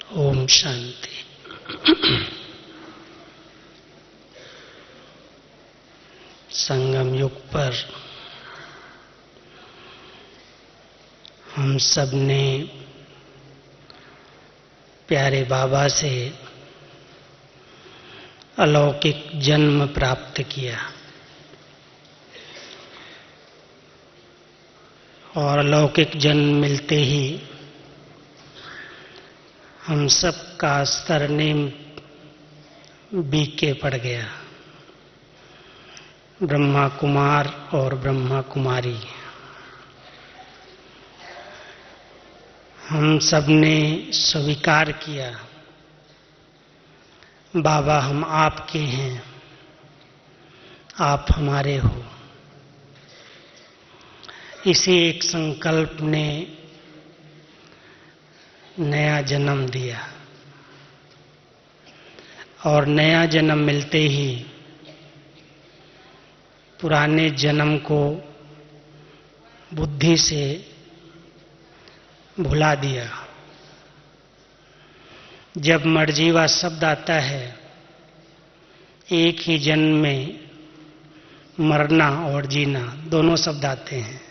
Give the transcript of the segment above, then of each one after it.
ओम शांति। संगम युग पर हम सब ने प्यारे बाबा से अलौकिक जन्म प्राप्त किया और अलौकिक जन्म मिलते ही हम सब का सरनेम बीके पड़ गया, ब्रह्मा कुमार और ब्रह्मा कुमारी। हम सब ने स्वीकार किया, बाबा हम आपके हैं, आप हमारे हो। इसी एक संकल्प ने नया जन्म दिया और नया जन्म मिलते ही पुराने जन्म को बुद्धि से भुला दिया। जब मर्जीवा शब्द आता है, एक ही जन्म में मरना और जीना दोनों शब्द आते हैं।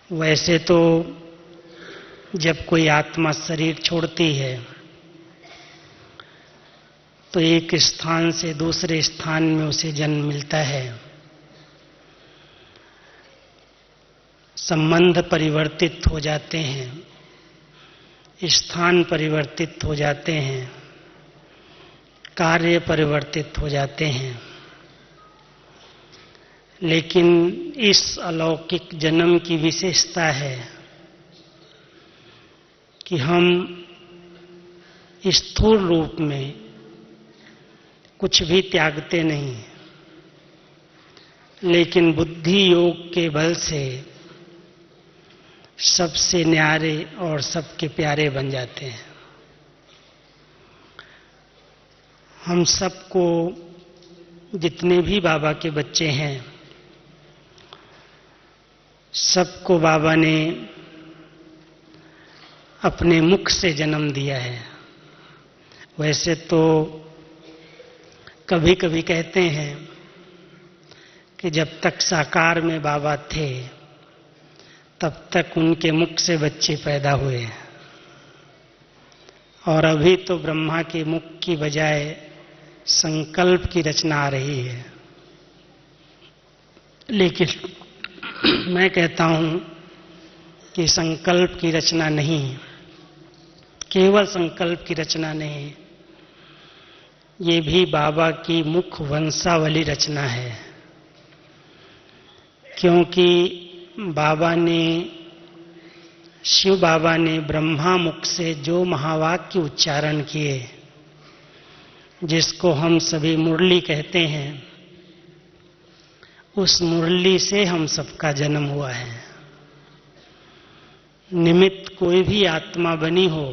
वैसे तो जब कोई आत्मा शरीर छोड़ती है तो एक स्थान से दूसरे स्थान में उसे जन्म मिलता है, संबंध परिवर्तित हो जाते हैं, स्थान परिवर्तित हो जाते हैं, कार्य परिवर्तित हो जाते हैं। लेकिन इस अलौकिक जन्म की विशेषता है कि हम स्थूल रूप में कुछ भी त्यागते नहीं, लेकिन बुद्धि योग के बल से सबसे न्यारे और सबके प्यारे बन जाते हैं। हम सबको, जितने भी बाबा के बच्चे हैं, सबको बाबा ने अपने मुख से जन्म दिया है। वैसे तो कभी कभी कहते हैं कि जब तक साकार में बाबा थे तब तक उनके मुख से बच्चे पैदा हुए, और अभी तो ब्रह्मा के मुख की बजाय संकल्प की रचना आ रही है। लेकिन मैं कहता हूं कि संकल्प की रचना नहीं, केवल संकल्प की रचना नहीं, ये भी बाबा की मुख वंशावली रचना है। क्योंकि शिव बाबा ने ब्रह्मा मुख से जो महावाक्य उच्चारण किए, जिसको हम सभी मुरली कहते हैं, उस मुरली से हम सबका जन्म हुआ है। निमित्त कोई भी आत्मा बनी हो,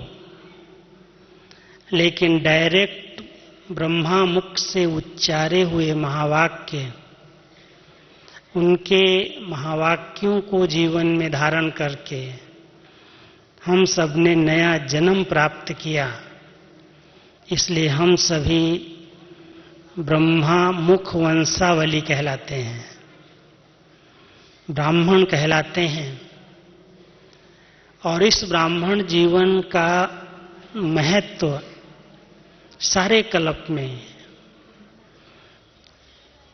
लेकिन डायरेक्ट ब्रह्मा मुख से उच्चारे हुए महावाक्य, उनके महावाक्यों को जीवन में धारण करके हम सब ने नया जन्म प्राप्त किया। इसलिए हम सभी ब्रह्मा मुख वंशावली कहलाते हैं, ब्राह्मण कहलाते हैं। और इस ब्राह्मण जीवन का महत्व सारे कल्प में,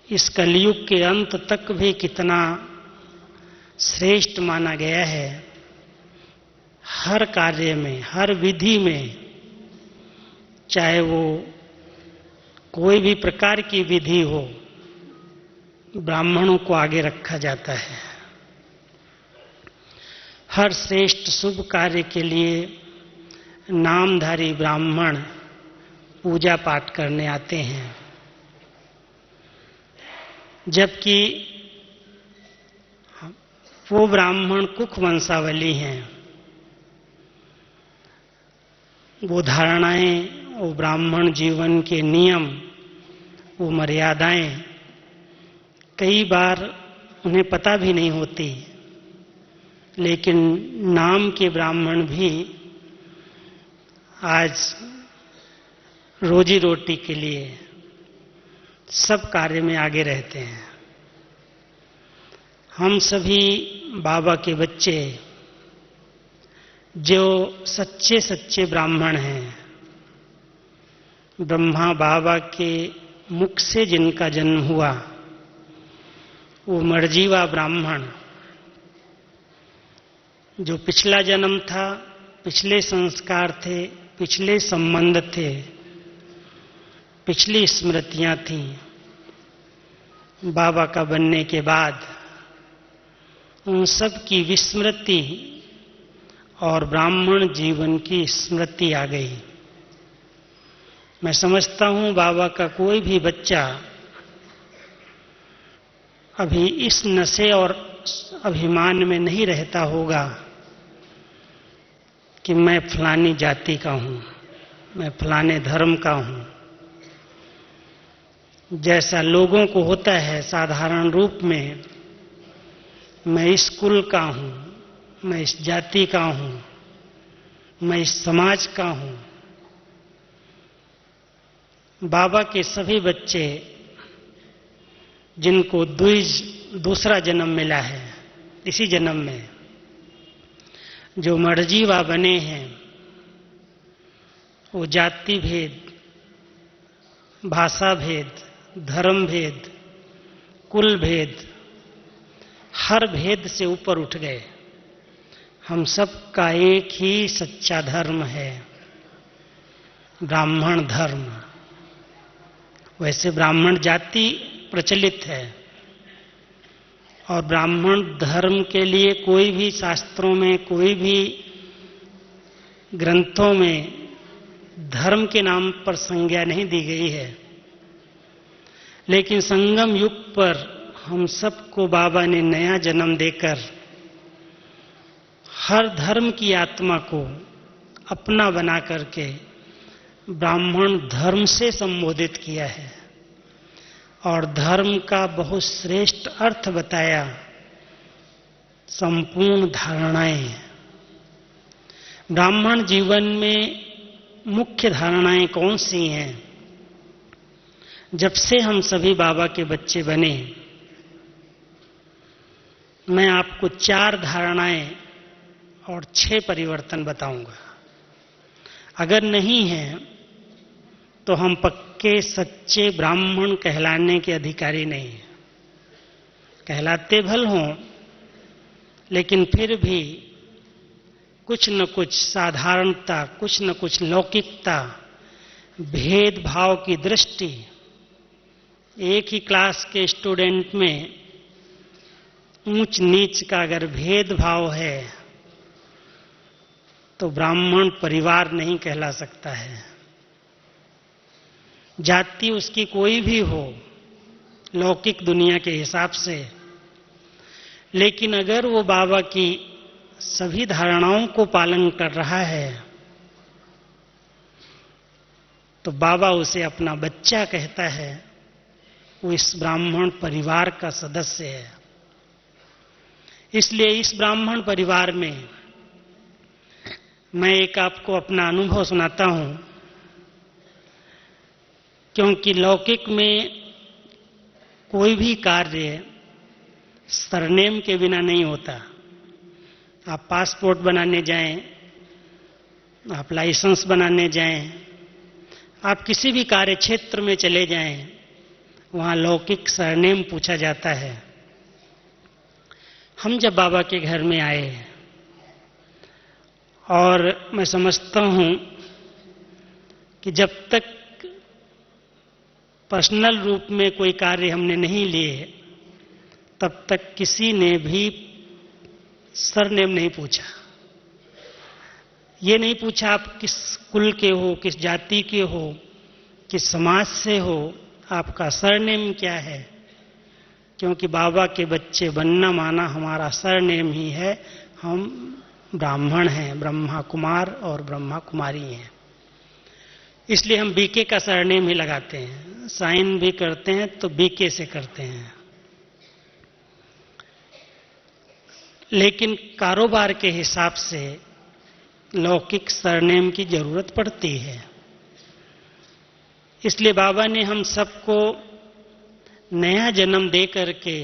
इस कलयुग के अंत तक भी कितना श्रेष्ठ माना गया है। हर कार्य में, हर विधि में, चाहे वो कोई भी प्रकार की विधि हो, ब्राह्मणों को आगे रखा जाता है। हर श्रेष्ठ शुभ कार्य के लिए नामधारी ब्राह्मण पूजा पाठ करने आते हैं, जबकि वो ब्राह्मण कुख वंशावली हैं। वो धारणाएं, वो ब्राह्मण जीवन के नियम, वो मर्यादाएं कई बार उन्हें पता भी नहीं होती, लेकिन नाम के ब्राह्मण भी आज रोजी रोटी के लिए सब कार्य में आगे रहते हैं। हम सभी बाबा के बच्चे जो सच्चे सच्चे ब्राह्मण हैं, ब्रह्मा बाबा के मुख से जिनका जन्म हुआ, वो मर्जीवा ब्राह्मण जो पिछला जन्म था, पिछले संस्कार थे, पिछले संबंध थे, पिछली स्मृतियां थीं, बाबा का बनने के बाद उन सब की विस्मृति और ब्राह्मण जीवन की स्मृति आ गई। मैं समझता हूं बाबा का कोई भी बच्चा अभी इस नशे और अभिमान में नहीं रहता होगा कि मैं फलानी जाति का हूं, मैं फलाने धर्म का हूं। जैसा लोगों को होता है साधारण रूप में, मैं इस कुल का हूं, मैं इस जाति का हूं, मैं इस समाज का हूं। बाबा के सभी बच्चे जिनको दूसरा जन्म मिला है, इसी जन्म में जो मर्जीवा बने हैं, वो जाति भेद, भाषा भेद, धर्म भेद, कुल भेद, हर भेद से ऊपर उठ गए। हम सब का एक ही सच्चा धर्म है, ब्राह्मण धर्म। वैसे ब्राह्मण जाति प्रचलित है और ब्राह्मण धर्म के लिए कोई भी शास्त्रों में, कोई भी ग्रंथों में धर्म के नाम पर संज्ञा नहीं दी गई है। लेकिन संगम युग पर हम सबको बाबा ने नया जन्म देकर हर धर्म की आत्मा को अपना बना करके ब्राह्मण धर्म से संबोधित किया है और धर्म का बहुत श्रेष्ठ अर्थ बताया, संपूर्ण धारणाएं। ब्राह्मण जीवन में मुख्य धारणाएं कौन सी हैं? जब से हम सभी बाबा के बच्चे बने, मैं आपको 4 धारणाएं और 6 परिवर्तन बताऊंगा। अगर नहीं है तो हम पक्के सच्चे ब्राह्मण कहलाने के अधिकारी नहीं हैं। कहलाते भल हों, लेकिन फिर भी कुछ न कुछ साधारणता, कुछ न कुछ लौकिकता, भेदभाव की दृष्टि, एक ही क्लास के स्टूडेंट में ऊंच नीच का अगर भेदभाव है तो ब्राह्मण परिवार नहीं कहला सकता है। जाति उसकी कोई भी हो लौकिक दुनिया के हिसाब से, लेकिन अगर वो बाबा की सभी धारणाओं को पालन कर रहा है तो बाबा उसे अपना बच्चा कहता है, वो इस ब्राह्मण परिवार का सदस्य है। इसलिए इस ब्राह्मण परिवार में मैं एक आपको अपना अनुभव सुनाता हूं, क्योंकि लौकिक में कोई भी कार्य सरनेम के बिना नहीं होता। आप पासपोर्ट बनाने जाएं, आप लाइसेंस बनाने जाएं, आप किसी भी कार्य क्षेत्र में चले जाएं, वहां लौकिक सरनेम पूछा जाता है। हम जब बाबा के घर में आए और मैं समझता हूं कि जब तक पर्सनल रूप में कोई कार्य हमने नहीं लिए तब तक किसी ने भी सरनेम नहीं पूछा। ये नहीं पूछा आप किस कुल के हो, किस जाति के हो, किस समाज से हो, आपका सरनेम क्या है। क्योंकि बाबा के बच्चे बनना माना हमारा सरनेम ही है। हम ब्राह्मण हैं, ब्रह्मा कुमार और ब्रह्मा कुमारी हैं। इसलिए हम बीके का सरनेम ही लगाते हैं। साइन भी करते हैं तो बीके से करते हैं। लेकिन कारोबार के हिसाब से लौकिक सरनेम की जरूरत पड़ती है। इसलिए बाबा ने हम सबको नया जन्म दे करके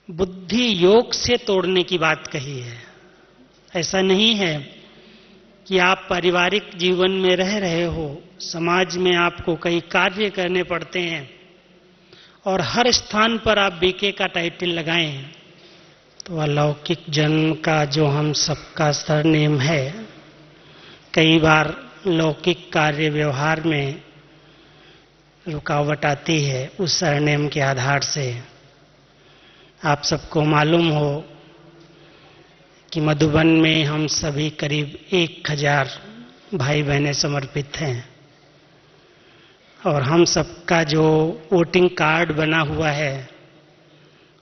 बुद्धि योग से तोड़ने की बात कही है। ऐसा नहीं है कि आप पारिवारिक जीवन में रह रहे हो, समाज में आपको कई कार्य करने पड़ते हैं और हर स्थान पर आप बीके का टाइटल लगाएं, तो अलौकिक जन्म का जो हम सबका सरनेम है, कई बार लौकिक कार्य व्यवहार में रुकावट आती है उस सरनेम के आधार से। आप सबको मालूम हो कि मधुबन में हम सभी करीब 1000 भाई बहनें समर्पित हैं और हम सबका जो वोटिंग कार्ड बना हुआ है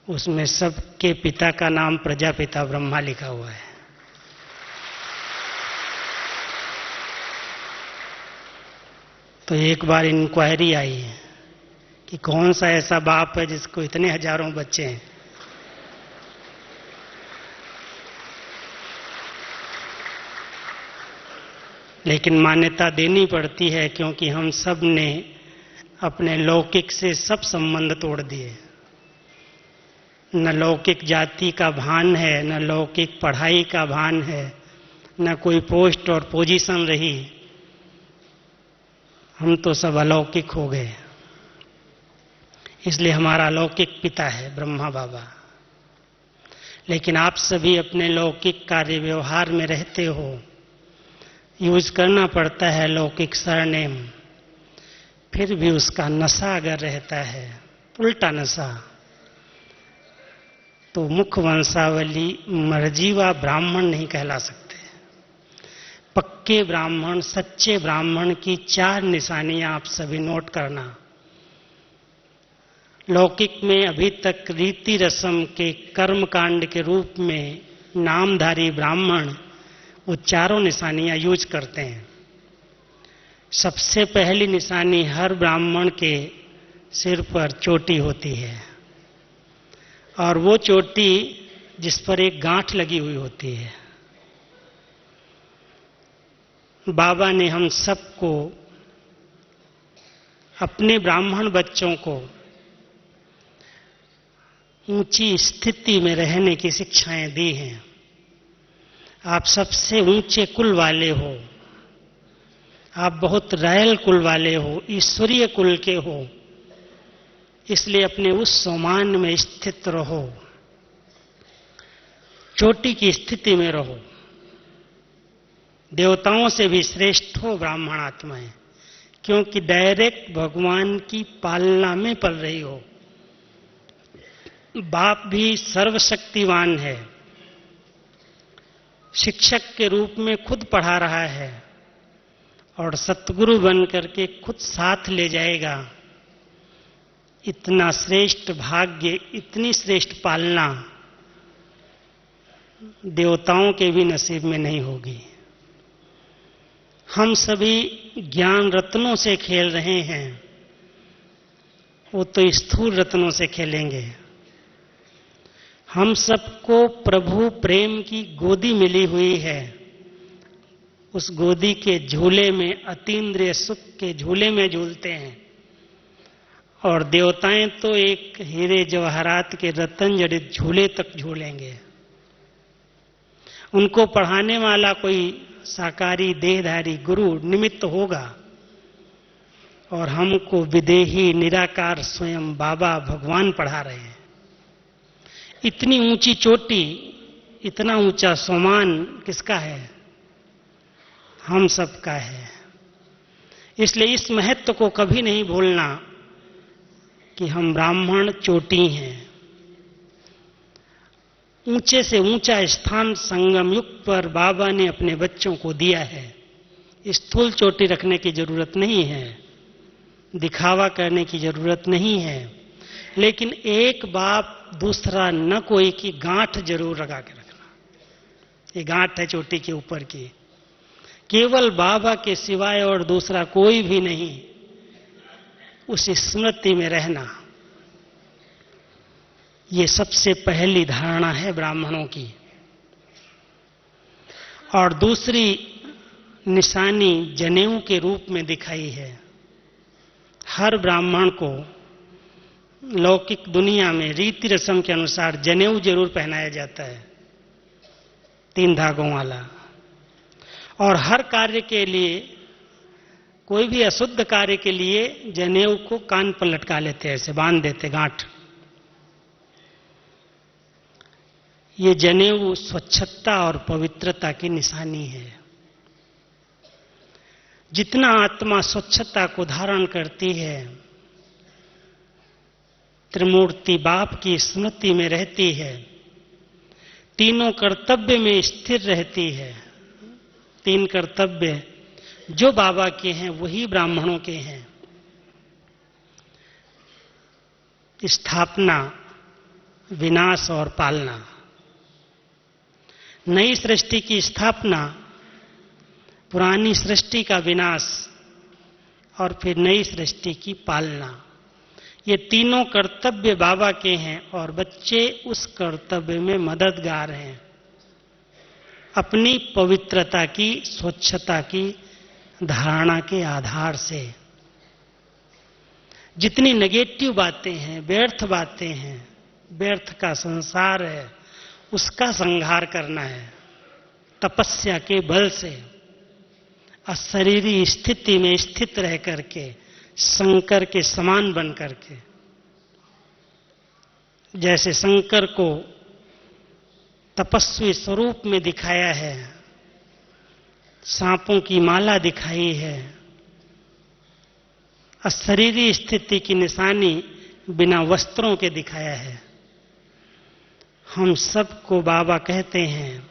उसमें सबके पिता का नाम प्रजापिता ब्रह्मा लिखा हुआ है। तो एक बार इंक्वायरी आई कि कौन सा ऐसा बाप है जिसको इतने हजारों बच्चे हैं। लेकिन मान्यता देनी पड़ती है क्योंकि हम सब ने अपने लौकिक से सब संबंध तोड़ दिए। न लौकिक जाति का भान है, न लौकिक पढ़ाई का भान है, न कोई पोस्ट और पोजीशन रही। हम तो सब अलौकिक हो गए। इसलिए हमारा लौकिक पिता है ब्रह्मा बाबा। लेकिन आप सभी अपने लौकिक कार्य व्यवहार में रहते हो, यूज करना पड़ता है लौकिक सरनेम, फिर भी उसका नशा अगर रहता है, उल्टा नशा, तो मुख वंशावली मर्जीवा ब्राह्मण नहीं कहला सकते। पक्के ब्राह्मण, सच्चे ब्राह्मण की 4 निशानियां आप सभी नोट करना। लौकिक में अभी तक रीति रस्म के कर्म कांड के रूप में नामधारी ब्राह्मण वो 4 निशानियां यूज करते हैं। सबसे पहली निशानी, हर ब्राह्मण के सिर पर चोटी होती है और वो चोटी जिस पर एक गांठ लगी हुई होती है। बाबा ने हम सबको, अपने ब्राह्मण बच्चों को ऊंची स्थिति में रहने की शिक्षाएं दी हैं। आप सबसे ऊंचे कुल वाले हो, आप बहुत रॉयल कुल वाले हो, ईश्वरीय कुल के हो, इसलिए अपने उस सम्मान में स्थित रहो, चोटी की स्थिति में रहो। देवताओं से भी श्रेष्ठ हो ब्राह्मण आत्माएं, क्योंकि डायरेक्ट भगवान की पालना में पल रही हो। बाप भी सर्वशक्तिवान है, शिक्षक के रूप में खुद पढ़ा रहा है और सतगुरु बन करके खुद साथ ले जाएगा। इतना श्रेष्ठ भाग्य, इतनी श्रेष्ठ पालना देवताओं के भी नसीब में नहीं होगी। हम सभी ज्ञान रत्नों से खेल रहे हैं, वो तो स्थूल रत्नों से खेलेंगे। हम सबको प्रभु प्रेम की गोदी मिली हुई है। उस गोदी के झूले में, अतीन्द्रिय सुख के झूले में झूलते हैं और देवताएं तो एक हीरे जवाहरात के रतन जड़ित झूले तक झूलेंगे। उनको पढ़ाने वाला कोई साकारी देहधारी गुरु निमित्त होगा और हमको विदेही निराकार स्वयं बाबा भगवान पढ़ा रहे हैं। इतनी ऊंची चोटी, इतना ऊंचा सम्मान किसका है? हम सबका है। इसलिए इस महत्व को कभी नहीं भूलना कि हम ब्राह्मण चोटी हैं। ऊंचे से ऊंचा स्थान संगम युग पर बाबा ने अपने बच्चों को दिया है। स्थूल चोटी रखने की जरूरत नहीं है, दिखावा करने की जरूरत नहीं है, लेकिन एक बाप दूसरा न कोई की गांठ जरूर लगा के रखना। ये गांठ है चोटी के ऊपर की, केवल बाबा के सिवाय और दूसरा कोई भी नहीं, उस स्मृति में रहना। ये सबसे पहली धारणा है ब्राह्मणों की। और दूसरी निशानी जनेऊ के रूप में दिखाई है। हर ब्राह्मण को लौकिक दुनिया में रीति रस्म के अनुसार जनेऊ जरूर पहनाया जाता है, 3 धागों वाला। और हर कार्य के लिए, कोई भी अशुद्ध कार्य के लिए जनेऊ को कान पर लटका लेते हैं, ऐसे बांध देते गांठ। ये जनेऊ स्वच्छता और पवित्रता की निशानी है। जितना आत्मा स्वच्छता को धारण करती है, त्रिमूर्ति बाप की स्मृति में रहती है, तीनों कर्तव्य में स्थिर रहती है। 3 कर्तव्य जो बाबा के हैं वही ब्राह्मणों के हैं। स्थापना, विनाश और पालना। नई सृष्टि की स्थापना, पुरानी सृष्टि का विनाश और फिर नई सृष्टि की पालना। ये तीनों कर्तव्य बाबा के हैं और बच्चे उस कर्तव्य में मददगार हैं। अपनी पवित्रता की, स्वच्छता की धारणा के आधार से जितनी नेगेटिव बातें हैं, व्यर्थ बातें हैं, व्यर्थ का संसार है, उसका संहार करना है तपस्या के बल से, अशरीरी स्थिति में स्थित रह करके, शंकर के समान बन करके। जैसे शंकर को तपस्वी स्वरूप में दिखाया है, सांपों की माला दिखाई है, अशरीरी स्थिति की निशानी बिना वस्त्रों के दिखाया है। हम सबको बाबा कहते हैं,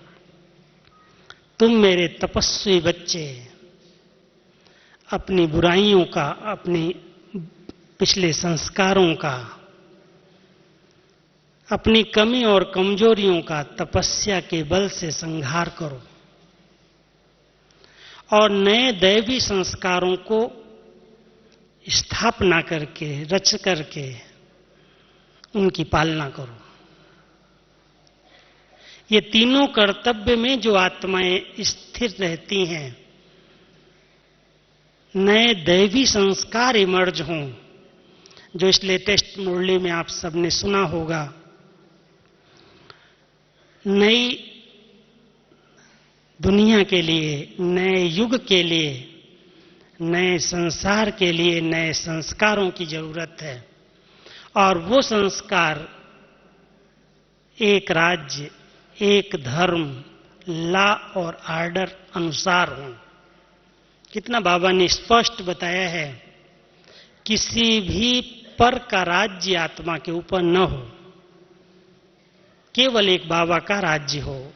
तुम मेरे तपस्वी बच्चे, अपनी बुराइयों का, अपनी पिछले संस्कारों का, अपनी कमी और कमजोरियों का तपस्या के बल से संहार करो और नए दैवी संस्कारों को स्थापना करके, रच करके उनकी पालना करो। ये तीनों कर्तव्य में जो आत्माएं स्थिर रहती हैं, नए दैवी संस्कार इमर्ज हों, जो इस लेटेस्ट मुरली में आप सबने सुना होगा। नई दुनिया के लिए, नए युग के लिए, नए संसार के लिए नए संस्कारों की जरूरत है। और वो संस्कार एक राज्य, एक धर्म, लॉ और ऑर्डर अनुसार हों। कितना बाबा ने स्पष्ट बताया है, किसी भी पर का राज्य आत्मा के ऊपर न हो, केवल एक बाबा का राज्य हो,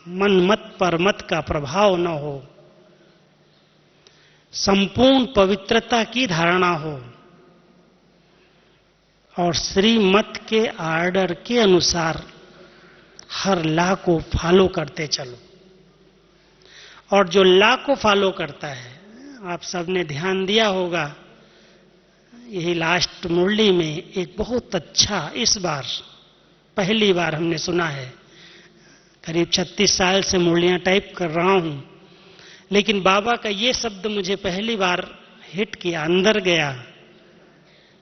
मन मत पर मत का प्रभाव न हो, संपूर्ण पवित्रता की धारणा हो और श्रीमत के आर्डर के अनुसार हर लॉ को फॉलो करते चलो। और जो लॉ को फॉलो करता है, आप सबने ध्यान दिया होगा, यही लास्ट मुरली में एक बहुत अच्छा, इस बार पहली बार हमने सुना है। करीब 36 साल से मुरलियां टाइप कर रहा हूं, लेकिन बाबा का ये शब्द मुझे पहली बार हिट किया, अंदर गया।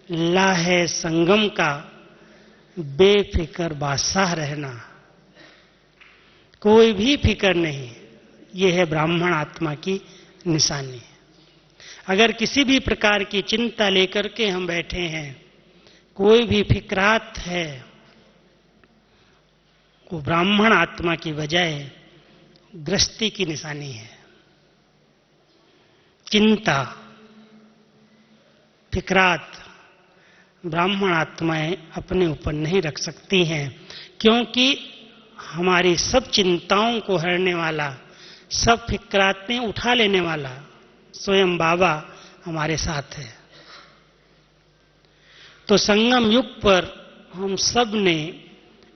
ला है संगम का बेफिक्र बादशाह रहना, कोई भी फिक्र नहीं। ये है ब्राह्मण आत्मा की निशानी। अगर किसी भी प्रकार की चिंता लेकर के हम बैठे हैं, कोई भी फिक्रात है, वो ब्राह्मण आत्मा की बजाय गृहस्थी की निशानी है। चिंता, फिक्रात ब्राह्मण आत्माएं अपने ऊपर नहीं रख सकती हैं, क्योंकि हमारी सब चिंताओं को हरने वाला, सब फिक्रातें उठा लेने वाला स्वयं बाबा हमारे साथ है। तो संगम युग पर हम सब ने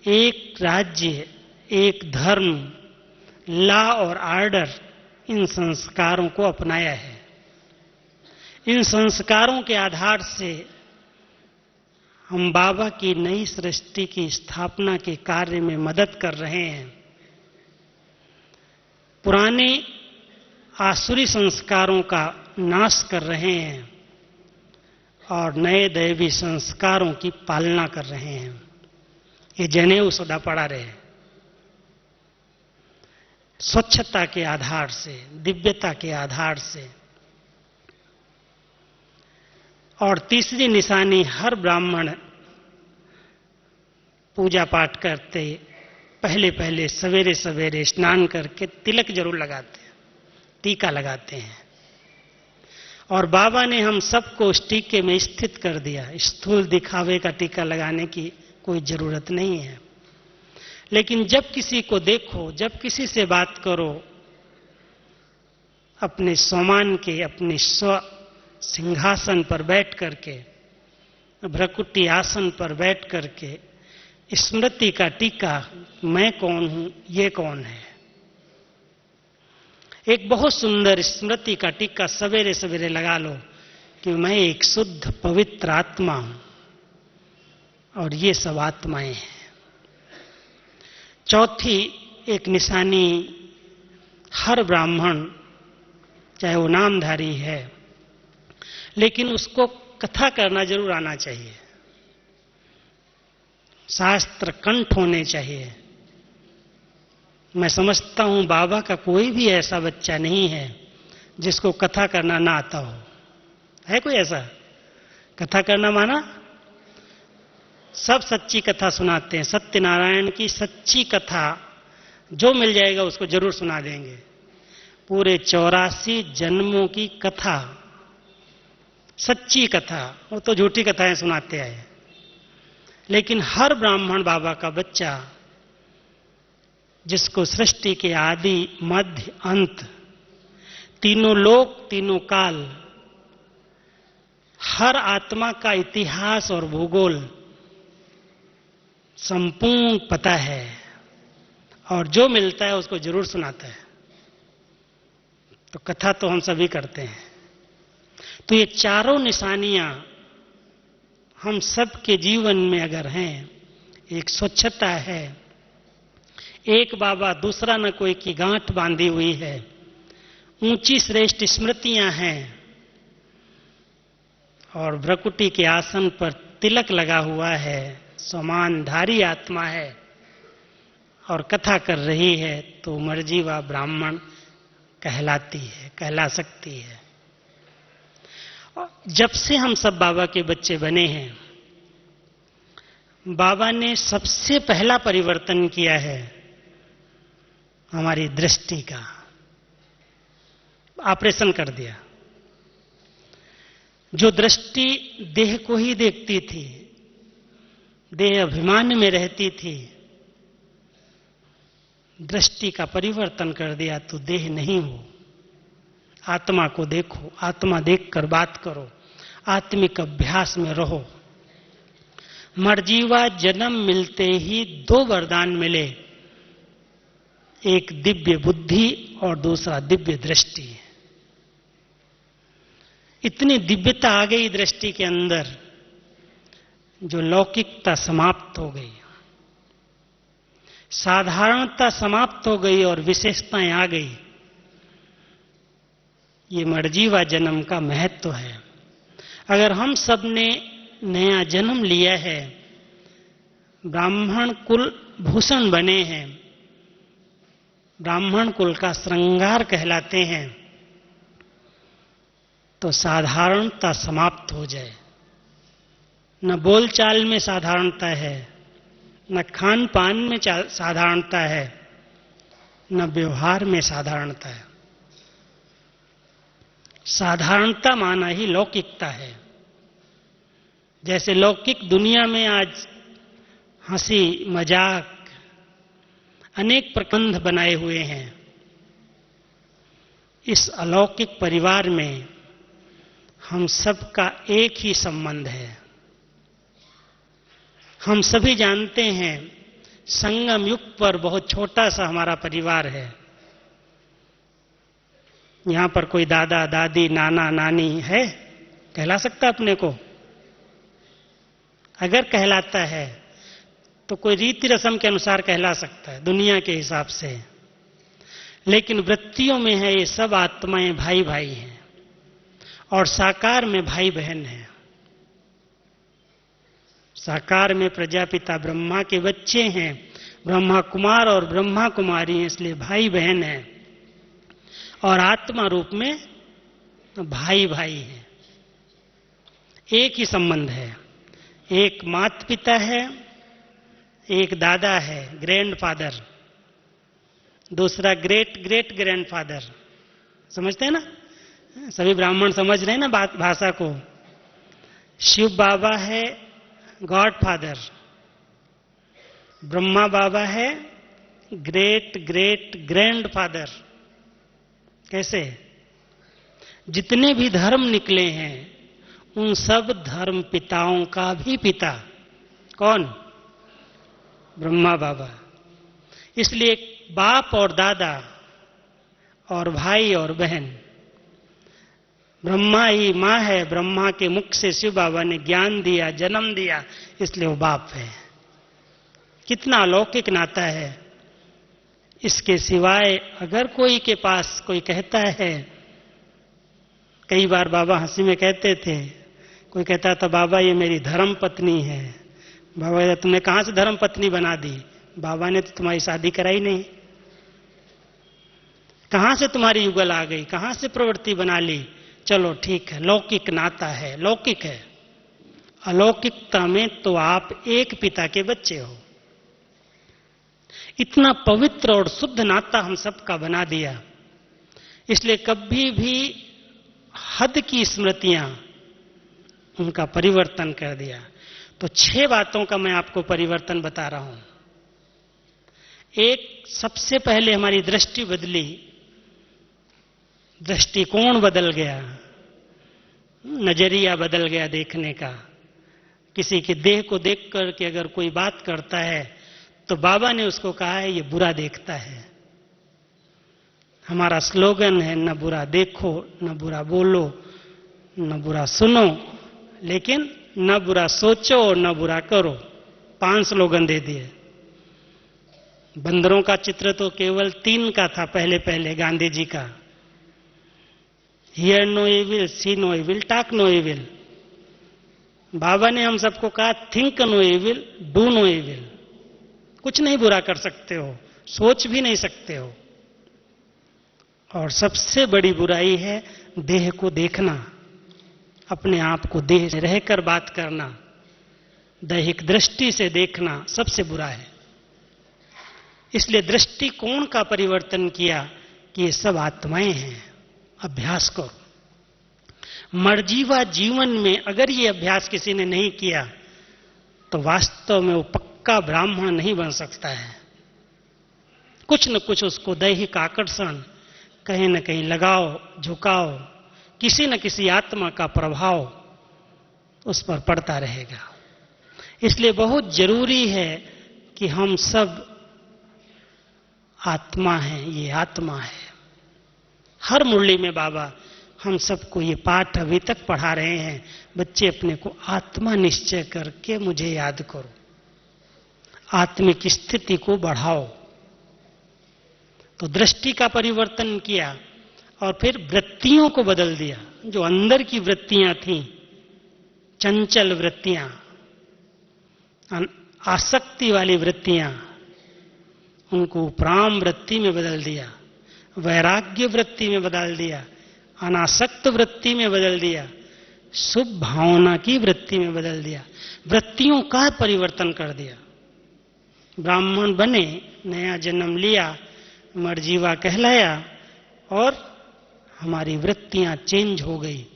एक राज्य, एक धर्म, लॉ और ऑर्डर, इन संस्कारों को अपनाया है। इन संस्कारों के आधार से हम बाबा की नई सृष्टि की स्थापना के कार्य में मदद कर रहे हैं। पुराने आसुरी संस्कारों का नाश कर रहे हैं और नए दैवी संस्कारों की पालना कर रहे हैं। ये जनेऊ सदा पड़ा रहे, स्वच्छता के आधार से, दिव्यता के आधार से। और तीसरी निशानी, हर ब्राह्मण पूजा पाठ करते पहले पहले सवेरे सवेरे स्नान करके तिलक जरूर लगाते हैं, टीका लगाते हैं। और बाबा ने हम सबको उस टीके में स्थित कर दिया। स्थूल दिखावे का टीका लगाने की कोई जरूरत नहीं है। लेकिन जब किसी को देखो, जब किसी से बात करो, अपने स्वमान के, अपने स्व सिंहासन पर बैठ करके, भ्रकुटी आसन पर बैठ करके स्मृति का टीका, मैं कौन हूं, ये कौन है, एक बहुत सुंदर स्मृति का टीका सवेरे सवेरे लगा लो कि मैं एक शुद्ध पवित्र आत्मा हूं और ये सब आत्माएं हैं। चौथी एक निशानी, हर ब्राह्मण चाहे वो नामधारी है लेकिन उसको कथा करना जरूर आना चाहिए, शास्त्र कंठ होने चाहिए। मैं समझता हूं बाबा का कोई भी ऐसा बच्चा नहीं है जिसको कथा करना ना आता हो। है कोई ऐसा? कथा करना माना सब सच्ची कथा सुनाते हैं। सत्यनारायण की सच्ची कथा जो मिल जाएगा उसको जरूर सुना देंगे। पूरे 84 जन्मों की कथा, सच्ची कथा, वो तो झूठी कथाएं सुनाते आए। लेकिन हर ब्राह्मण बाबा का बच्चा, जिसको सृष्टि के आदि मध्य अंत, तीनों लोक तीनों काल, हर आत्मा का इतिहास और भूगोल संपूर्ण पता है और जो मिलता है उसको जरूर सुनाता है। तो कथा तो हम सभी करते हैं। तो ये चारों निशानियां हम सबके जीवन में अगर हैं, एक स्वच्छता है, एक बाबा दूसरा न कोई की गांठ बांधी हुई है, ऊंची श्रेष्ठ स्मृतियां हैं और भ्रकुटी के आसन पर तिलक लगा हुआ है, समानधारी आत्मा है और कथा कर रही है, तो मर्जीवा ब्राह्मण कहलाती है, कहला सकती है। जब से हम सब बाबा के बच्चे बने हैं, बाबा ने सबसे पहला परिवर्तन किया है हमारी दृष्टि का। ऑपरेशन कर दिया। जो दृष्टि देह को ही देखती थी, देह अभिमान में रहती थी, दृष्टि का परिवर्तन कर दिया तो देह नहीं हो। आत्मा को देखो, आत्मा देखकर बात करो, आत्मिक अभ्यास में रहो। मर्जीवा जन्म मिलते ही 2 वरदान मिले, एक दिव्य बुद्धि और दूसरा दिव्य दृष्टि। इतनी दिव्यता आ गई दृष्टि के अंदर, जो लौकिकता समाप्त हो गई, साधारणता समाप्त हो गई और विशेषताएं आ गई। ये मर्जीवा जन्म का महत्व है। अगर हम सब ने नया जन्म लिया है, ब्राह्मण कुल भूषण बने हैं, ब्राह्मण कुल का श्रृंगार कहलाते हैं, तो साधारणता समाप्त हो जाए। न बोलचाल में साधारणता है, न खान पान में साधारणता है, न व्यवहार में साधारणता है। साधारणता माना ही लौकिकता है। जैसे लौकिक दुनिया में आज हंसी मजाक अनेक प्रबंध बनाए हुए हैं, इस अलौकिक परिवार में हम सबका एक ही संबंध है। हम सभी जानते हैं संगम युग पर बहुत छोटा सा हमारा परिवार है। यहां पर कोई दादा दादी नाना नानी है? कहला सकता अपने को? अगर कहलाता है तो कोई रीति रस्म के अनुसार कहला सकता है, दुनिया के हिसाब से। लेकिन वृत्तियों में है ये सब आत्माएं भाई भाई हैं, और साकार में भाई बहन हैं। साकार में प्रजापिता ब्रह्मा के बच्चे हैं, ब्रह्मा कुमार और ब्रह्मा कुमारी हैं, इसलिए भाई बहन हैं। और आत्मा रूप में भाई भाई हैं, एक ही संबंध है। एक माता पिता है, एक दादा है, ग्रैंडफादर, दूसरा ग्रेट ग्रेट ग्रैंडफादर। समझते हैं ना? सभी ब्राह्मण समझ रहे हैं ना बात, भाषा को। शिव बाबा है गॉड फादर, ब्रह्मा बाबा है ग्रेट ग्रेट ग्रैंडफादर। कैसे? जितने भी धर्म निकले हैं उन सब धर्म पिताओं का भी पिता कौन? ब्रह्मा बाबा। इसलिए बाप और दादा और भाई और बहन, ब्रह्मा ही मां है, ब्रह्मा के मुख से शिव बाबा ने ज्ञान दिया, जन्म दिया, इसलिए वो बाप है। कितना अलौकिक नाता है। इसके सिवाय अगर कोई के पास कोई कहता है, कई बार बाबा हंसी में कहते थे, कोई कहता था बाबा ये मेरी धर्म पत्नी है। बाबा कहता तुमने कहां से धर्म पत्नी बना दी? बाबा ने तो तुम्हारी शादी कराई नहीं। कहां से तुम्हारी युगल आ गई? कहां से प्रवृत्ति बना ली? चलो ठीक है, लौकिक नाता है, लौकिक है। अलौकिकता में तो आप एक पिता के बच्चे हो। इतना पवित्र और शुद्ध नाता हम सबका बना दिया। इसलिए कभी भी हद की स्मृतियां उनका परिवर्तन कर दिया। तो 6 बातों का मैं आपको परिवर्तन बता रहा हूं। एक, सबसे पहले हमारी दृष्टि बदली, दृष्टिकोण बदल गया, नजरिया बदल गया देखने का। किसी के देह को देख करके अगर कोई बात करता है तो बाबा ने उसको कहा है ये बुरा देखता है। हमारा स्लोगन है न बुरा देखो, न बुरा बोलो, न बुरा सुनो, लेकिन न बुरा सोचो और न बुरा करो। 5 स्लोगन दे दिए। बंदरों का चित्र तो केवल 3 का था पहले पहले गांधी जी का। Hear no evil, see no evil, talk no evil. बाबा ने हम सबको कहा think no evil, do no evil. कुछ नहीं बुरा कर सकते हो, सोच भी नहीं सकते हो। और सबसे बड़ी बुराई है देह को देखना, अपने आप को देह से रहकर बात करना, दैहिक दृष्टि से देखना सबसे बुरा है। इसलिए दृष्टिकोण का परिवर्तन किया कि ये सब आत्माएं हैं। अभ्यास करो। मर्जीवा जीवन में अगर ये अभ्यास किसी ने नहीं किया तो वास्तव में वो पक्का ब्राह्मण नहीं बन सकता है। कुछ न कुछ उसको दैहिक आकर्षण, कहीं न कहीं लगाव, झुकाव, किसी न किसी आत्मा का प्रभाव उस पर पड़ता रहेगा। इसलिए बहुत जरूरी है कि हम सब आत्मा हैं, ये आत्मा है। हर मुरली में बाबा हम सबको ये पाठ अभी तक पढ़ा रहे हैं। बच्चे अपने को आत्मा निश्चय करके मुझे याद करो, आत्मिक स्थिति को बढ़ाओ। तो दृष्टि का परिवर्तन किया और फिर वृत्तियों को बदल दिया। जो अंदर की वृत्तियां थीं, चंचल वृत्तियां, आसक्ति वाली वृत्तियां, उनको उपराम वृत्ति में बदल दिया, वैराग्य वृत्ति में बदल दिया, अनासक्त वृत्ति में बदल दिया, शुभ भावना की वृत्ति में बदल दिया। वृत्तियों का परिवर्तन कर दिया। ब्राह्मण बने, नया जन्म लिया, मर्जीवा कहलाया और हमारी वृत्तियां चेंज हो गई।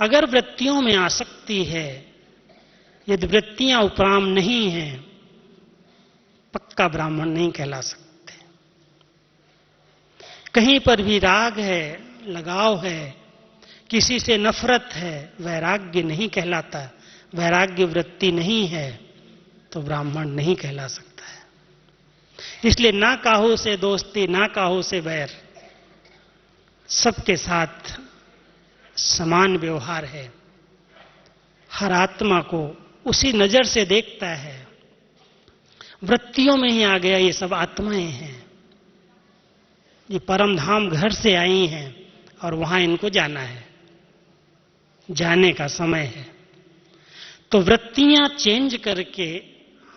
अगर वृत्तियों में आसक्ति है, यदि वृत्तियां उपराम नहीं है, पक्का ब्राह्मण नहीं कहला सकते। कहीं पर भी राग है, लगाव है, किसी से नफरत है, वैराग्य नहीं कहलाता। वैराग्य वृत्ति नहीं है तो ब्राह्मण नहीं कहला सकता है। इसलिए ना काहू से दोस्ती, ना काहू से बैर, सबके साथ समान व्यवहार है। हर आत्मा को उसी नजर से देखता है। वृत्तियों में ही आ गया ये सब आत्माएं हैं। ये परम धाम घर से आई हैं और वहां इनको जाना है, जाने का समय है। तो वृत्तियां चेंज करके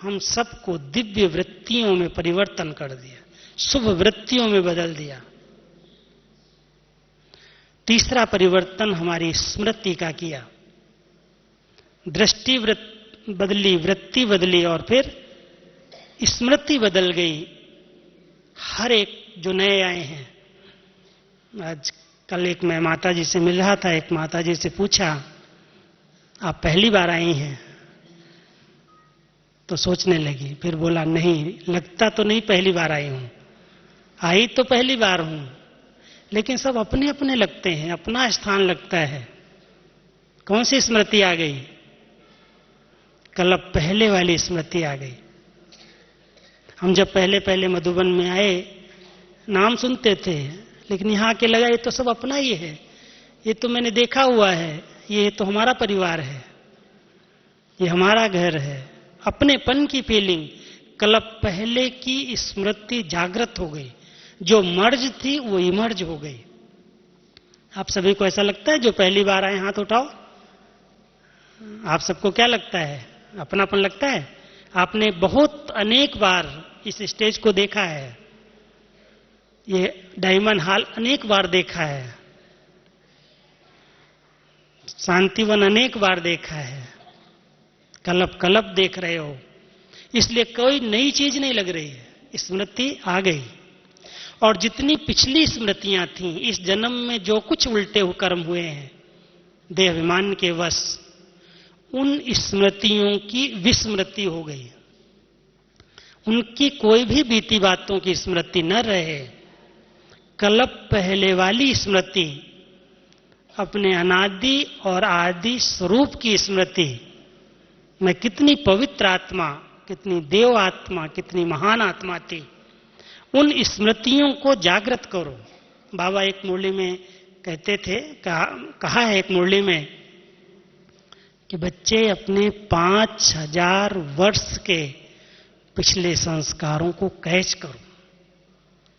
हम सबको दिव्य वृत्तियों में परिवर्तन कर दिया, शुभ वृत्तियों में बदल दिया। तीसरा परिवर्तन हमारी स्मृति का किया। दृष्टि बदली, वृत्ति बदली और फिर स्मृति बदल गई। हर एक जो नए आए हैं, आज कल एक मैं माता जी से मिल रहा था, एक माता जी से पूछा आप पहली बार आई हैं? तो सोचने लगी, फिर बोला नहीं, लगता तो नहीं पहली बार आई हूं, आई तो पहली बार हूं, लेकिन सब अपने अपने लगते हैं, अपना स्थान लगता है। कौन सी स्मृति आ गई? कल अब पहले वाली स्मृति आ गई। हम जब पहले पहले मधुबन में आए, नाम सुनते थे, लेकिन यहां के लगा ये तो सब अपना ही है, ये तो मैंने देखा हुआ है, ये तो हमारा परिवार है, ये हमारा घर है। अपनेपन की फीलिंग, कल पहले की स्मृति जागृत हो गई। जो मर्ज थी वो इमर्ज हो गई। आप सभी को ऐसा लगता है? जो पहली बार आए हाथ उठाओ। आप सबको क्या लगता है? अपनापन लगता है? आपने बहुत अनेक बार इस स्टेज को देखा है, ये डायमंड हॉल अनेक बार देखा है, शांतिवन अनेक बार देखा है, कलप कलप देख रहे हो, इसलिए कोई नई चीज नहीं लग रही है, स्मृति आ गई। और जितनी पिछली स्मृतियां थीं, इस जन्म में जो कुछ उल्टे कर्म हुए हैं देहाभिमान के वश, उन स्मृतियों की विस्मृति हो गई। उनकी कोई भी बीती बातों की स्मृति न रहे। कल्प पहले वाली स्मृति, अपने अनादि और आदि स्वरूप की स्मृति, मैं कितनी पवित्र आत्मा, कितनी देव आत्मा, कितनी महान आत्मा थी, उन स्मृतियों को जागृत करो। बाबा एक मुरली में कहते थे, कहा है एक मुरली में कि बच्चे अपने 5000 वर्ष के पिछले संस्कारों को कैच करो।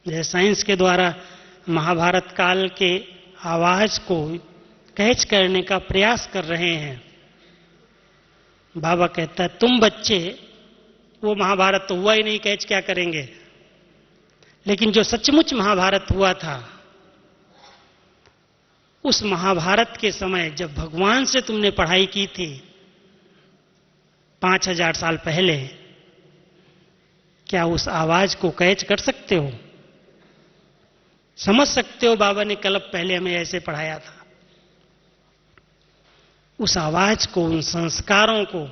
जैसे साइंस के द्वारा महाभारत काल के आवाज को कैच करने का प्रयास कर रहे हैं, बाबा कहता है तुम बच्चे, वो महाभारत तो हुआ ही नहीं, कैच क्या करेंगे। लेकिन जो सचमुच महाभारत हुआ था, उस महाभारत के समय जब भगवान से तुमने पढ़ाई की थी 5000 साल पहले, क्या उस आवाज को कैच कर सकते हो? समझ सकते हो बाबा ने कल्प पहले हमें ऐसे पढ़ाया था? उस आवाज को, उन संस्कारों को,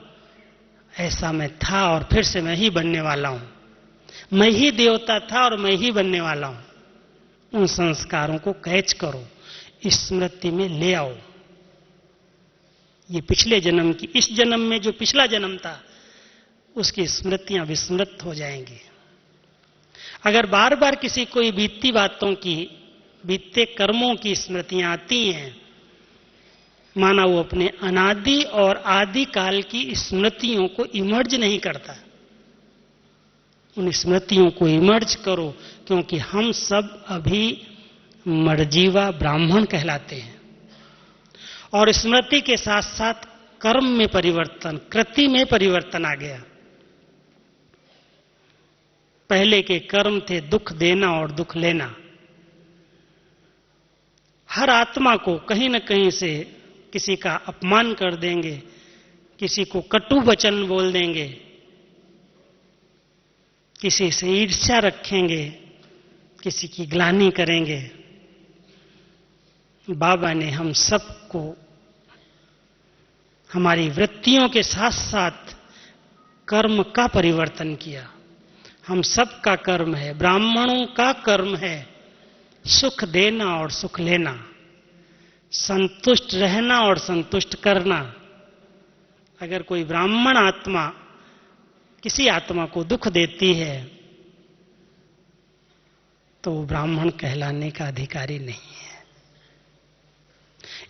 ऐसा मैं था और फिर से मैं ही बनने वाला हूं, मैं ही देवता था और मैं ही बनने वाला हूं। उन संस्कारों को कैच करो, स्मृति में ले आओ। ये पिछले जन्म की, इस जन्म में जो पिछला जन्म था उसकी स्मृतियां विस्मृत हो जाएंगी। अगर बार बार किसी कोई बीती बातों की, बीते कर्मों की स्मृतियां आती हैं, माना वो अपने अनादि और आदि काल की स्मृतियों को इमर्ज नहीं करता। उन स्मृतियों को इमर्ज करो, क्योंकि हम सब अभी मर्जीवा ब्राह्मण कहलाते हैं। और स्मृति के साथ साथ कर्म में परिवर्तन, कृति में परिवर्तन आ गया। पहले के कर्म थे दुख देना और दुख लेना। हर आत्मा को कहीं न कहीं से किसी का अपमान कर देंगे, किसी को कटु वचन बोल देंगे, किसी से ईर्ष्या रखेंगे, किसी की ग्लानि करेंगे। बाबा ने हम सबको हमारी वृत्तियों के साथ साथ कर्म का परिवर्तन किया। हम सब का कर्म है, ब्राह्मणों का कर्म है सुख देना और सुख लेना, संतुष्ट रहना और संतुष्ट करना। अगर कोई ब्राह्मण आत्मा किसी आत्मा को दुख देती है तो वो ब्राह्मण कहलाने का अधिकारी नहीं है।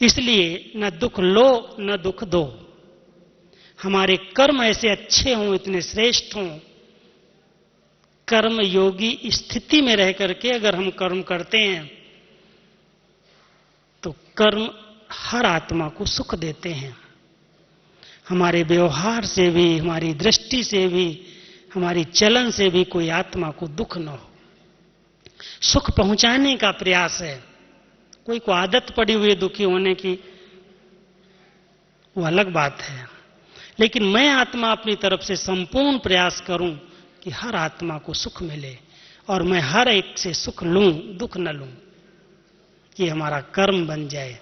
इसलिए न दुख लो न दुख दो। हमारे कर्म ऐसे अच्छे हों, इतने श्रेष्ठ हों कर्म योगी स्थिति में रह करके अगर हम कर्म करते हैं तो कर्म हर आत्मा को सुख देते हैं। हमारे व्यवहार से भी, हमारी दृष्टि से भी, हमारी चलन से भी कोई आत्मा को दुख न हो। सुख पहुंचाने का प्रयास है। कोई को आदत पड़ी हुई है दुखी होने की, वो अलग बात है। लेकिन मैं आत्मा अपनी तरफ से संपूर्ण प्रयास करूं कि हर आत्मा को सुख मिले और मैं हर एक से सुख लूं, दुख न लूं। ये हमारा कर्म बन जाए।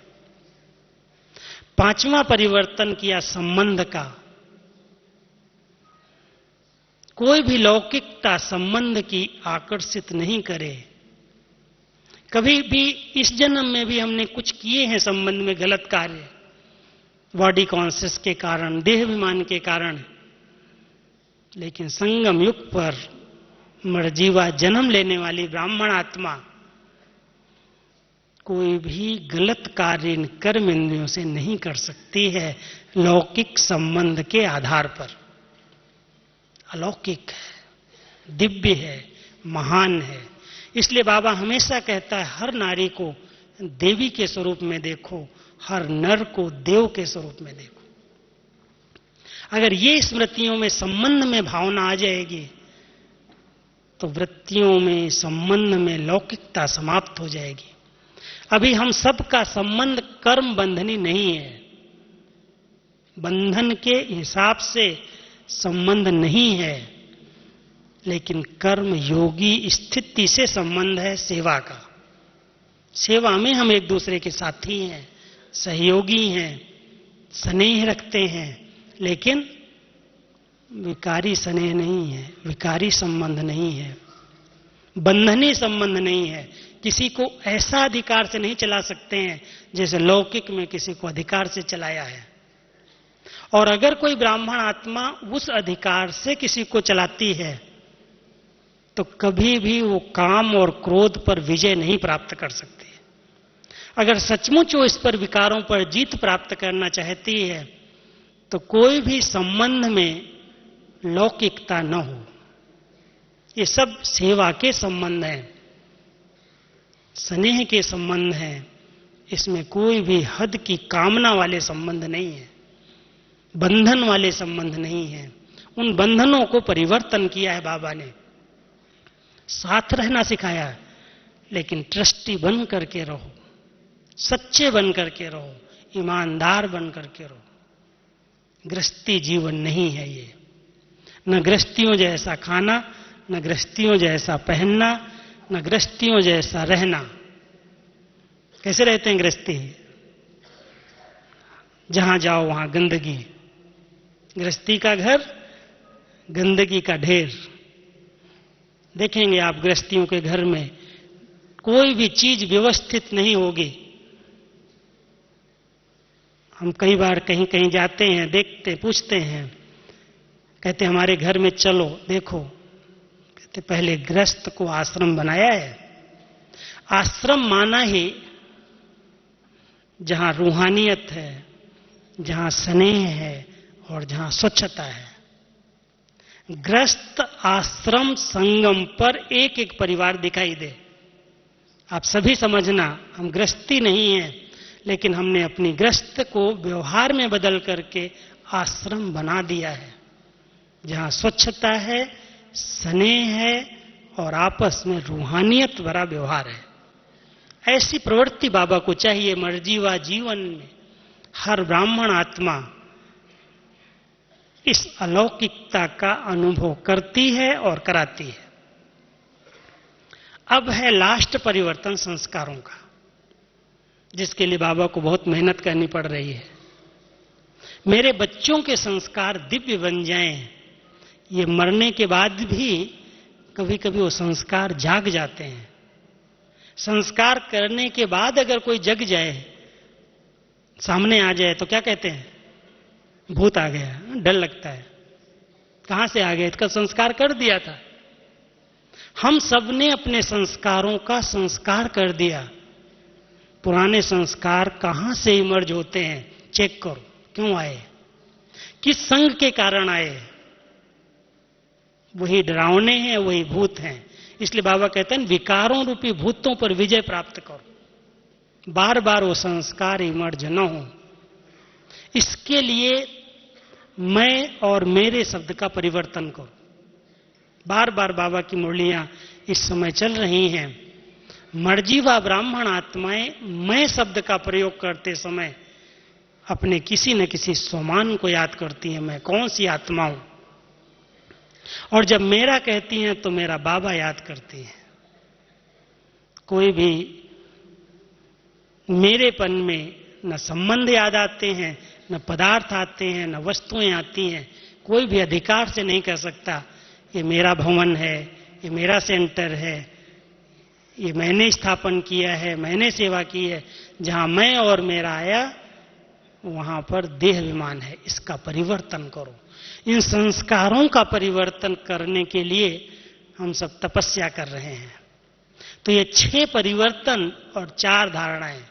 पांचवा परिवर्तन किया संबंध का। कोई भी लौकिकता संबंध की आकर्षित नहीं करे। कभी भी इस जन्म में भी हमने कुछ किए हैं संबंध में गलत कार्य, बॉडी कॉन्शियस के कारण, देहाभिमान के कारण, लेकिन संगम युग पर मरजीवा जन्म लेने वाली ब्राह्मण आत्मा कोई भी गलत कार्य इन कर्म इंद्रियों से नहीं कर सकती है लौकिक संबंध के आधार पर। अलौकिक है, दिव्य है, महान है। इसलिए बाबा हमेशा कहता है हर नारी को देवी के स्वरूप में देखो, हर नर को देव के स्वरूप में देखो। अगर ये स्मृतियों में संबंध में भावना आ जाएगी तो वृत्तियों में, संबंध में लौकिकता समाप्त हो जाएगी। अभी हम सबका संबंध कर्म बंधनी नहीं है। बंधन के हिसाब से संबंध नहीं है, लेकिन कर्म योगी स्थिति से संबंध है सेवा का। सेवा में हम एक दूसरे के साथी हैं, सहयोगी हैं, स्नेह रखते हैं, लेकिन विकारी स्नेह नहीं है, विकारी संबंध नहीं है, बंधनी संबंध नहीं है। किसी को ऐसा अधिकार से नहीं चला सकते हैं जैसे लौकिक में किसी को अधिकार से चलाया है। और अगर कोई ब्राह्मण आत्मा उस अधिकार से किसी को चलाती है तो कभी भी वो काम और क्रोध पर विजय नहीं प्राप्त कर सकती। अगर सचमुच वो इस पर विकारों पर जीत प्राप्त करना चाहती है तो कोई भी संबंध में लौकिकता न हो। ये सब सेवा के संबंध हैं, स्नेह के संबंध हैं। इसमें कोई भी हद की कामना वाले संबंध नहीं है, बंधन वाले संबंध नहीं है। उन बंधनों को परिवर्तन किया है बाबा ने। साथ रहना सिखाया, लेकिन ट्रस्टी बन करके रहो, सच्चे बन करके रहो, ईमानदार बन करके रहो। गृहस्थी जीवन नहीं है ये। न गृहस्थियों जैसा खाना, न गृहस्थियों जैसा पहनना, न गृहस्थियों जैसा रहना। कैसे रहते हैं गृहस्थी? जहां जाओ वहां गंदगी, गृहस्थी का घर, गंदगी का ढेर। देखेंगे आप गृहस्थियों के घर में कोई भी चीज व्यवस्थित नहीं होगी। हम कई बार कहीं कहीं जाते हैं, देखते, पूछते हैं, कहते हमारे घर में चलो देखो। कहते पहले गृहस्थ को आश्रम बनाया है। आश्रम माना ही जहां रूहानियत है, जहां स्नेह है और जहां स्वच्छता है। गृहस्थ आश्रम संगम पर एक एक परिवार दिखाई दे। आप सभी समझना, हम गृहस्थी नहीं है, लेकिन हमने अपनी गृहस्थ को व्यवहार में बदल करके आश्रम बना दिया है, जहां स्वच्छता है, स्नेह है और आपस में रूहानियत भरा व्यवहार है। ऐसी प्रवृत्ति बाबा को चाहिए मर्जीवा जीवन में। हर ब्राह्मण आत्मा इस अलौकिकता का अनुभव करती है और कराती है। अब है लास्ट परिवर्तन संस्कारों का, जिसके लिए बाबा को बहुत मेहनत करनी पड़ रही है। मेरे बच्चों के संस्कार दिव्य बन जाएं, ये मरने के बाद भी कभी कभी वो संस्कार जाग जाते हैं। संस्कार करने के बाद अगर कोई जग जाए, सामने आ जाए, तो क्या कहते हैं? भूत आ गया। डर लगता है, कहां से आ गया? इसका संस्कार कर दिया था। हम सबने अपने संस्कारों का संस्कार कर दिया। पुराने संस्कार कहां से इमर्ज होते हैं? चेक करो, क्यों आए, किस संग के कारण आए। वही डरावने हैं, वही भूत हैं। इसलिए बाबा कहते हैं विकारों रूपी भूतों पर विजय प्राप्त करो, बार बार वो संस्कार इमर्ज न हो। इसके लिए मैं और मेरे शब्द का परिवर्तन करो। बार बार बाबा की मुरलियां इस समय चल रही हैं। मर्जीवा ब्राह्मण आत्माएं मैं शब्द का प्रयोग करते समय अपने किसी न किसी स्वमान को याद करती हैं, मैं कौन सी आत्मा हूं। और जब मेरा कहती हैं तो मेरा बाबा याद करती है। कोई भी मेरेपन में न संबंध याद आते हैं, न पदार्थ आते हैं, न वस्तुएं आती हैं। कोई भी अधिकार से नहीं कह सकता ये मेरा भवन है, ये मेरा सेंटर है, ये मैंने स्थापन किया है, मैंने सेवा की है। जहां मैं और मेरा आया वहां पर देह अभिमान है। इसका परिवर्तन करो। इन संस्कारों का परिवर्तन करने के लिए हम सब तपस्या कर रहे हैं। तो ये 6 परिवर्तन और 4 धारणाएं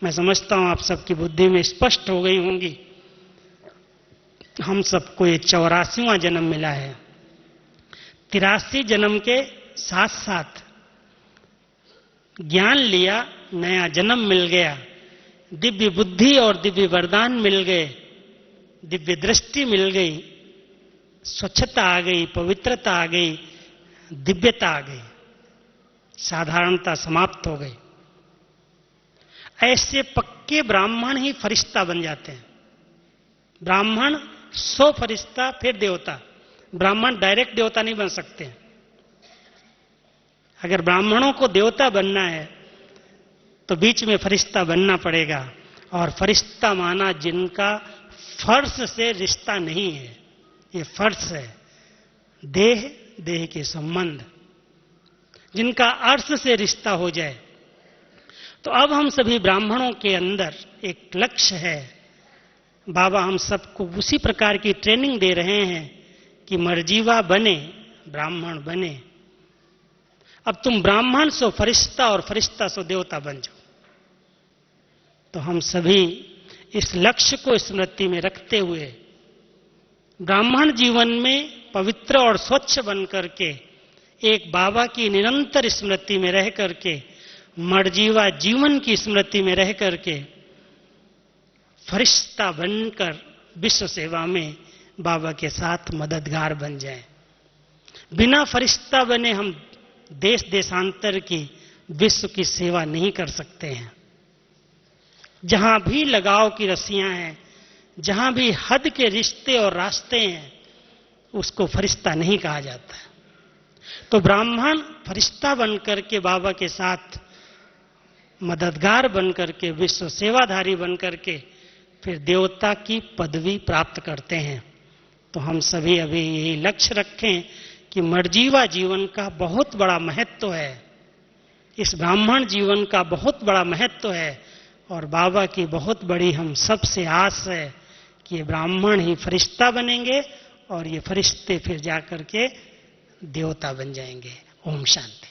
मैं समझता हूं आप सबकी बुद्धि में स्पष्ट हो गई होंगी। हम सबको ये 84वां जन्म मिला है। 83 जन्म के साथ साथ ज्ञान लिया, नया जन्म मिल गया, दिव्य बुद्धि और दिव्य वरदान मिल गए, दिव्य दृष्टि मिल गई, स्वच्छता आ गई, पवित्रता आ गई, दिव्यता आ गई, साधारणता समाप्त हो गई। ऐसे पक्के ब्राह्मण ही फरिश्ता बन जाते हैं। ब्राह्मण 100 फरिश्ता फिर देवता। ब्राह्मण डायरेक्ट देवता नहीं बन सकते। अगर ब्राह्मणों को देवता बनना है तो बीच में फरिश्ता बनना पड़ेगा। और फरिश्ता माना जिनका फर्श से रिश्ता नहीं है, ये फर्श है, देह देह के संबंध, जिनका अर्थ से रिश्ता हो जाए। तो अब हम सभी ब्राह्मणों के अंदर एक लक्ष्य है। बाबा हम सबको उसी प्रकार की ट्रेनिंग दे रहे हैं कि मर्जीवा बने, ब्राह्मण बने। अब तुम ब्राह्मण सो फरिश्ता और फरिश्ता सो देवता बन जाओ। तो हम सभी इस लक्ष्य को स्मृति में रखते हुए ब्राह्मण जीवन में पवित्र और स्वच्छ बन करके एक बाबा की निरंतर स्मृति में रह करके, मर्जीवा जीवन की स्मृति में रह करके फरिश्ता बनकर विश्व सेवा में बाबा के साथ मददगार बन जाएं। बिना फरिश्ता बने हम देश देशांतर की, विश्व की सेवा नहीं कर सकते हैं। जहां भी लगाव की रस्सियां हैं, जहां भी हद के रिश्ते और रास्ते हैं, उसको फरिश्ता नहीं कहा जाता। तो ब्राह्मण फरिश्ता बनकर के बाबा के साथ मददगार बनकर के, विश्व सेवाधारी बनकर के फिर देवता की पदवी प्राप्त करते हैं। तो हम सभी अभी यही लक्ष्य रखें कि मर्जीवा जीवन का बहुत बड़ा महत्व है, इस ब्राह्मण जीवन का बहुत बड़ा महत्व है। और बाबा की बहुत बड़ी हम सब से आस है कि ये ब्राह्मण ही फरिश्ता बनेंगे और ये फरिश्ते फिर जाकर के देवता बन जाएंगे। ओम शांति।